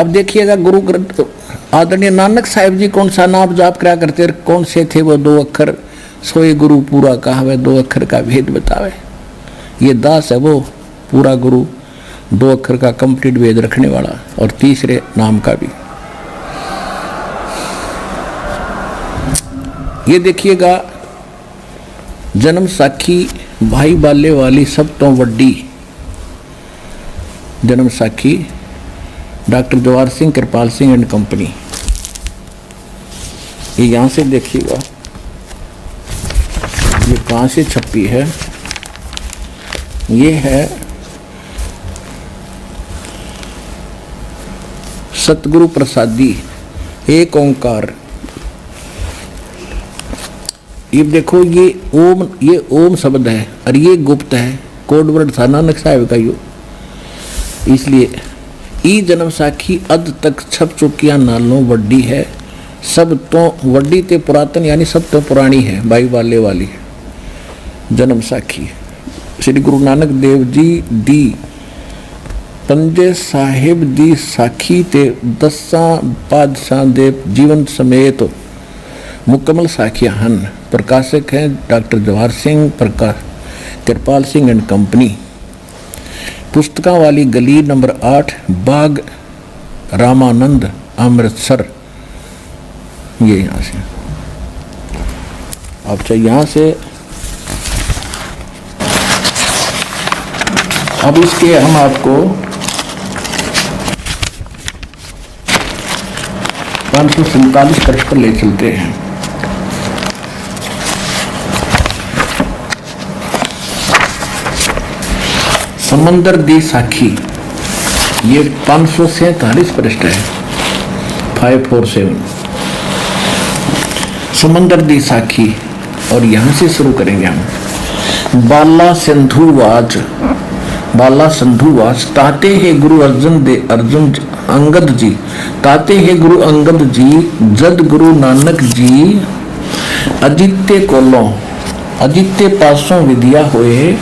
अब देखिएगा गुरु ग्रंथ आदरणीय नानक साहिब जी कौन सा नाम जाप करा करते, कौन से थे वो 2 अक्षर, सोए गुरु पूरा कहावे, 2 अक्षर का भेद बतावे। ये दास है वो पूरा गुरु, 2 अक्षर का कंप्लीट वेद रखने वाला और तीसरे नाम का भी। ये देखिएगा जन्म साखी भाई बाले वाली सब तो Waddi Janam Sakhi doctor Jawahar Singh Kirpal Singh and company. ये यहां से देखिएगा ये कहां से छपी है, ये है सतगुरु प्रसादी एक ओंकार। ये देखो ये ओम शब्द है और ये गुप्त है, कोड वर्ड था नानक साहिब का यो, इसलिए ई जन्म साखी अद तक छप चुकिया नालों वड्डी है, सब तो वड्डी ते पुरातन यानी सब तो पुरानी है, भाई वाले वाली जन्म साखी। श्री गुरु नानक देव जी दी पंजे साहिब दी साखी ते 10 पातशाह दे जीवन समेत मुकम्मल साखियां हन। प्रकाशक हैं doctor Jawahar Singh Kirpal Singh and company. पुस्तकां वाली गली नंबर 8 बाग रामानंद अमृतसर। ये यहाँ से अब चाहिए यहाँ से अब इसके हम आपको 547 पृष्ठ पर ले चलते हैं। समंदर दी साखी ये 547 पृष्ठ है 547 समंदर दी साखी। और यहां से शुरू करेंगे हम। बाला संधुवाच ताते है गुरु अर्जुन अंगद जी, ताते है गुरु अंगद जी जद गुरु नानक जी अजित्य पासों विद्या होए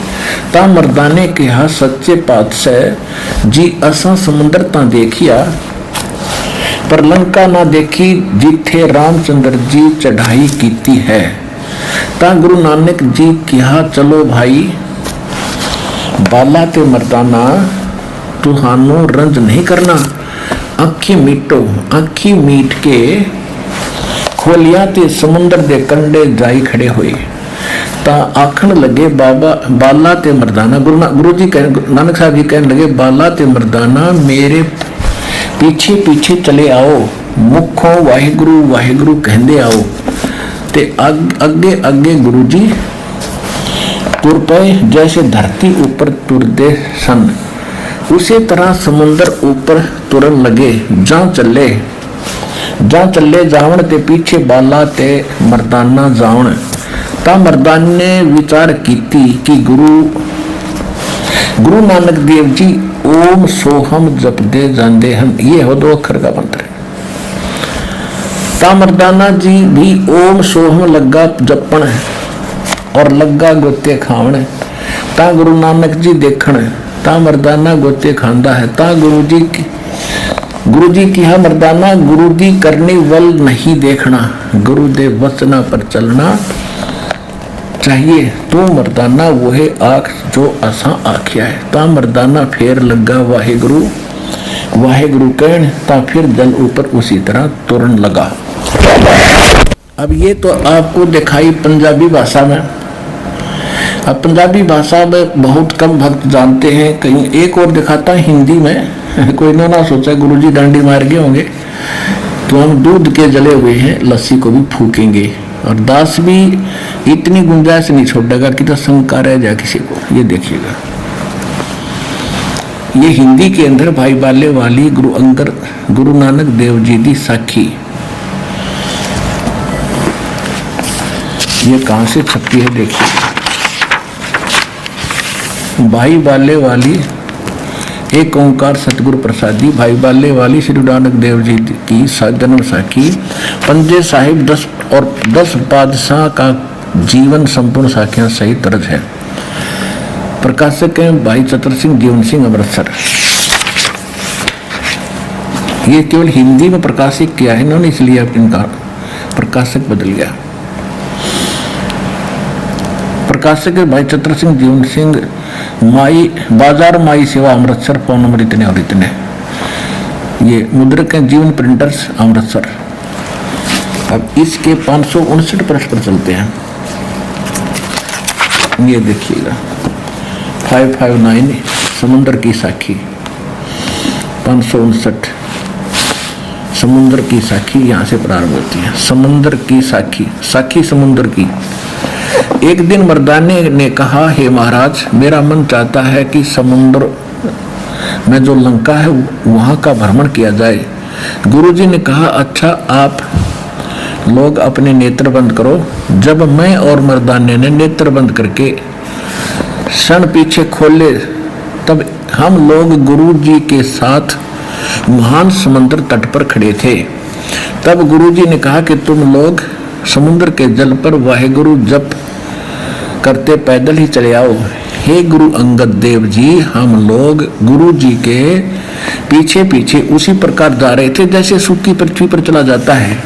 ता मर्दाने कहा सच्चे पातशाह जी असा समुंदर ता देखिया पर लंका ना देखी जिथे रामचंद्र जी चढ़ाई कीती है। ता गुरु नानक जी कहा चलो भाई बाला ते मर्दाना तुहानू रंज नहीं करना, आखी मीटो, आखी मीट के खोलिया ते समुंदर दे कंडे जाई खड़े हुए। ता आखन लगे बाबा बाला ते मर्दाना, गुरु जी नानक साहब जी कहने लगे बाला ते मर्दाना मेरे पीछे पीछे चले आओ, मुखों वाहिगुरु वाहिगुरु कहंदे आओ। ते अगे अगे गुरु जी तुर पे जैसे धरती ऊपर तुरदे सन, उसी तरह समुंदर ऊपर तुरन लगे। जा चले जावन ते पीछे बाला ते मर्दाना जावन। ता मर्दान ने विचार कीती कि गुरु नानक देव जी ओम सोहम जपदे जांदे हन। ये हो 2 अक्षर का मंत्र। ता मर्दाना जी भी ओम सोहम लगा जपण और लगा गोते खावन। ता गुरु नानक जी देखण, ता मर्दाना गोते खांदा है। ता गुरु जी की हा मर्दाना गुरु दी करनी वल नहीं देखना, गुरु दे वचना पर चलना चाहिए। तो मर्दाना वो है आख जो असा आख्या है। ता मर्दाना फेर लगा वाहिगुरु वाहिगुरु कहन, ता फिर जल ऊपर उसी तरह तुरन लगा। अब ये तो आपको दिखाई पंजाबी भाषा में। अब पंजाबी भाषा में बहुत कम भक्त जानते हैं, कहीं एक और दिखाता है हिंदी में। कोई ना सोचा गुरुजी डांडी मार गए होंगे, तो हम दूध के जले हुए हैं लस्सी को भी फूकेंगे। और दास भी इतनी गुंजाइश नहीं छोड़ेगा कि तो शंका रह जाए किसी को। ये देखिएगा ये हिंदी के अंदर भाई बाले वाली गुरु नानक देव जी दी साखी। ये कहां से छपी है देखिए। भाई बाले वाली एक ओंकार सतगुरु प्रसादी भाई बाले वाली श्री नानक देव जी की जन्म साखी। पंजे साहिब 10 बादशाह का जीवन संपूर्ण साखियां सही दर्ज है। प्रकाशक हैं भाई चतर सिंह जीवन सिंह अमृतसर। ये केवल हिंदी में प्रकाशित किया है इन्होंने, इसलिए अब इनका प्रकाशक बदल गया। प्रकाशक है भाई चतर सिंह, जीवन सिंह, माई बाजार माई सेवा अमृतसर, फोन नंबर इतने और इतने। ये मुद्रक है जीवन प्रिंटर्स अमृतसर। अब इसके 559 पृष्ठ पर चलते हैं। ये देखिएगा 559 समुद्र की साखी, 559 समुद्र की साखी यहाँ से प्रारंभ होती है। समुद्र की साखी, साखी समुद्र की। एक दिन मर्दाने ने कहा, हे महाराज, मेरा मन चाहता है कि समुद्र में जो लंका है वहां का भ्रमण किया जाए। गुरुजी ने कहा, अच्छा आप लोग अपने नेत्र बंद करो। जब मैं और मर्दाने ने नेत्र बंद करके क्षण पीछे खोले तब हम लोग गुरुजी के साथ महान समुद्र तट पर खड़े थे। तब गुरुजी ने कहा कि तुम लोग समुद्र के जल पर वाहेगुरु जप करते पैदल ही चले आओ। हे गुरु अंगद देव जी, हम लोग गुरु जी के पीछे पीछे उसी प्रकार जा रहे थे जैसे सूखी पृथ्वी पर चला जाता है।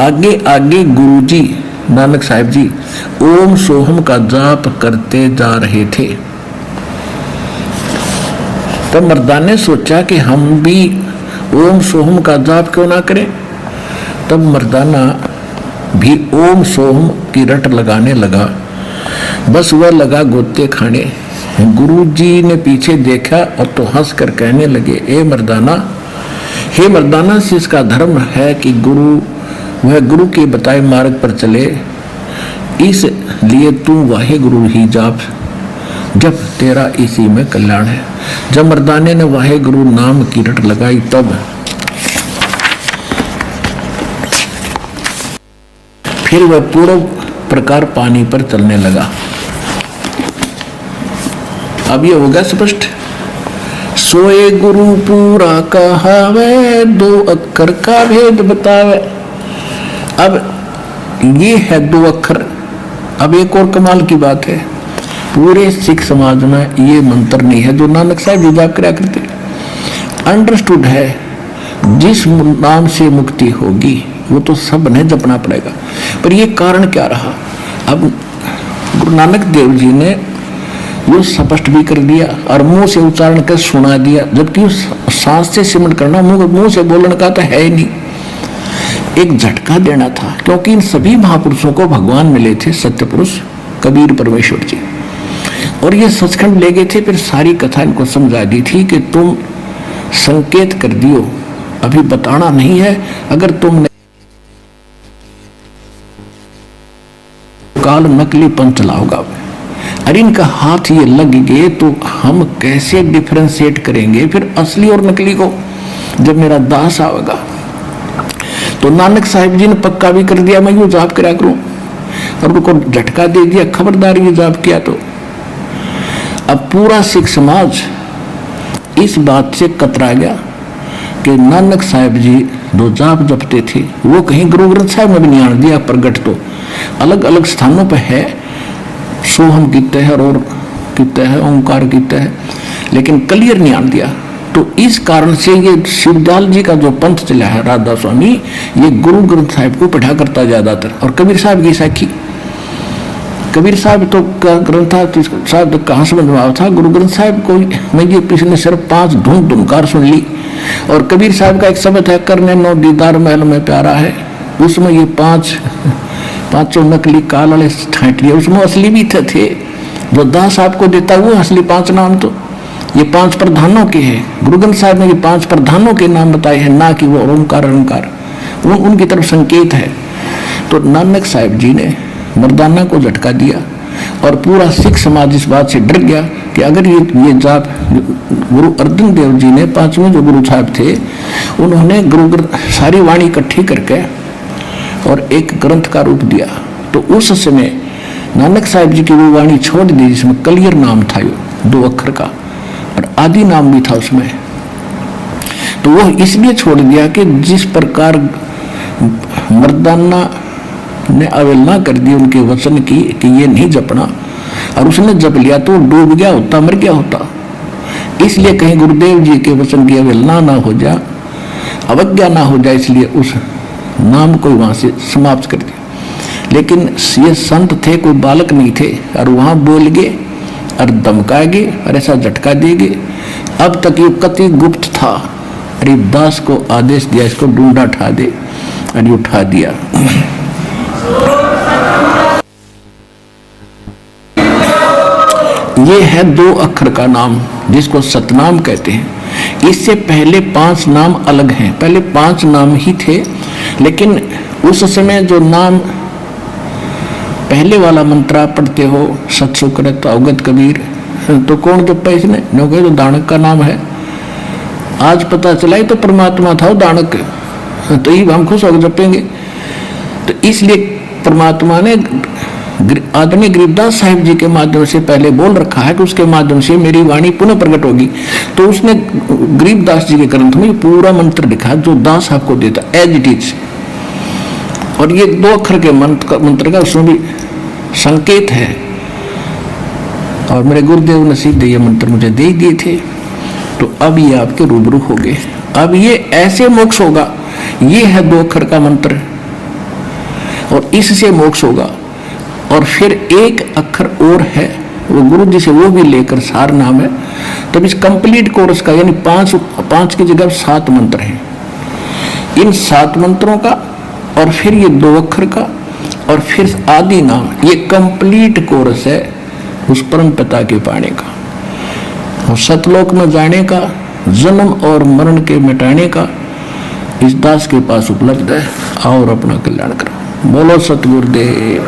आगे आगे गुरु जी नानक साहिब जी ओम सोहम का जाप करते जा रहे थे। तब मर्दाने ने सोचा कि हम भी ओम सोहम का जाप क्यों ना करें। तब मर्दाना भी ओम सोहम की रट लगाने लगा। बस वह लगा गोते खाने। गुरु जी ने पीछे देखा और तो हंस कर कहने लगे, हे मर्दाना, से इसका धर्म है कि वह गुरु के बताए मार्ग पर चले, इसलिए तू वाहे गुरु ही जाप, जब तेरा इसी में कल्याण है। जब मर्दाने ने वाहे गुरु नाम की रट लगाई तब फिर वह पूर्ण प्रकार पानी पर चलने लगा। अब ये हो गया स्पष्ट। सोए गुरु पूरा कहावे, दो अक्षर का भेद बतावे। अब ये है दो अक्षर। अब एक और कमाल की बात है, पूरे सिख समाज में ये मंत्र नहीं है जो नानक साहब जी जाप करा करते। अंडरस्टूड है, जिस नाम से मुक्ति होगी वो तो सब ने जपना पड़ेगा। पर ये कारण क्या रहा? अब गुरु नानक देव जी ने वो स्पष्ट भी कर दिया और मुंह से उच्चारण कर सुना दिया, जबकि सांस से सिमट करना मुंह से बोलने का तो है ही नहीं। एक झटका देना था, क्योंकि इन सभी महापुरुषों को भगवान मिले थे, सत्य पुरुष कबीर परमेश्वर जी, और ये सचखंड ले गए थे। फिर सारी कथा इनको समझा दी थी कि तुम संकेत कर दियो, अभी बताना नहीं है। अगर तुमने काल नकली पंच चलाओगा, अरे इनका हाथ ये लग गए तो हम कैसे डिफरेंशिएट करेंगे फिर असली और नकली को, जब मेरा दास आएगा। तो नानक साहिब जी ने पक्का भी कर दिया, मैं यूं जाप करा करूं, और उनको झटका दे दिया, खबरदार ये जाप किया तो। अब पूरा सिख समाज इस बात से कतरा गया कि नानक साहिब जी जो जाप जपते थे वो कहीं गुरु ग्रंथ साहिब में भी नहीं आने दिया। प्रगट तो अलग अलग स्थानों पर है, सोहम कीते हैं और कीते हैं, ओंकार कीते हैं, लेकिन क्लियर नहीं आने दिया। तो इस कारण से ये शिवदयाल जी का जो पंथ चला है राधा स्वामी, ये गुरु ग्रंथ साहिब को पढ़ा करता ज्यादातर। और कबीर साहब की साखी, कबीर साहब तो ग्रंथ था तो साहब तो कहाँ समझ में आता था। गुरु ग्रंथ साहिब को मैं ये पिछले सिर्फ 5 धुनकार सुन ली। और कबीर साहब का एक शब्द है, करने नो दीदार महल में प्यारा है, उसमें ये 5 नकली काल वाले ठाट लिए, उसमें असली भी थे। जो दास आपको देता वो असली 5 नाम तो ये 5 प्रधानों के हैं। गुरु ग्रंथ साहब ने ये 5 प्रधानों के नाम बताए हैं, ना कि वो ओंकार अहंकार उनकी तरफ संकेत है। तो नानक साहिब जी ने मर्दाना को झटका दिया और पूरा सिख समाज इस बात से डर गया कि अगर ये जाप गुरु अर्जन देव जी ने 5वें जो गुरु साहब थे, उन्होंने गुरु सारी वाणी इकट्ठी करके और एक ग्रंथ का रूप दिया। तो उस समय नानक साहिब जी की वो वाणी छोड़ दी जिसमें क्लियर नाम था, 2 अक्षर का, और आदि नाम भी था उसमें। तो वो इसलिए छोड़ दिया कि जिस प्रकार मर्दाना ने अवहेलना कर दी उनके वचन की कि ये नहीं जपना, और उसने जप लिया तो डूब गया होता, मर गया होता। इसलिए कहीं गुरुदेव जी के वचन की अवहेलना ना हो जा अवज्ञा ना हो जाए, इसलिए उस नाम को वहां से समाप्त कर दिया। लेकिन ये संत थे, कोई बालक नहीं थे, और वहां बोल गए और धमकाएंगे और ऐसा झटका देंगे। अब तक ये कति गुप्त था। हरिदास को आदेश दिया इसको ढूंढा उठा दे, और ये उठा दिया। ये है 2 अक्षर का नाम जिसको सतनाम कहते हैं। इससे पहले 5 नाम अलग हैं। पहले 5 नाम ही थे, लेकिन उस समय जो नाम पहले वाला मंत्र आप पढ़ते हो, सत सुकृत अवगत कबीर, तो कौन जपा इसने? नो कहे तो दानक का नाम है। आज पता चला ही तो परमात्मा था वो दानक, तो ये हम खुश होकर जपेंगे। तो इसलिए परमात्मा ने आदरणीय गरीबदास साहिब जी के माध्यम से पहले बोल रखा है कि उसके माध्यम से मेरी वाणी पुनः प्रकट होगी। तो उसने गरीबदास जी के ग्रंथ में पूरा मंत्र लिखा जो दास आपको देता एज इट इज। और ये 2 अक्षर के मंत्र का उसमें भी संकेत है। और मेरे गुरुदेव ने सीधे ये मंत्र मुझे दे दिए थे, तो अब ये आपके रूबरू हो गए। अब ये ऐसे मोक्ष होगा। ये है 2 अक्षर का मंत्र, और इससे मोक्ष होगा। और फिर 1 अक्षर और है, वो गुरु जी से वो भी लेकर सार नाम है। तब इस कंप्लीट कोर्स का यानी 5 की जगह 7 मंत्र हैं। इन 7 मंत्रों का और फिर ये 2 अक्षर का और फिर आदि नाम, ये कंप्लीट कोर्स है उस परम पिता के पाने का, और सतलोक में जाने का, जन्म और मरण के मिटाने का इस दास के पास उपलब्ध है। और अपना कल्याण करो। बोलो सतगुरुदेव।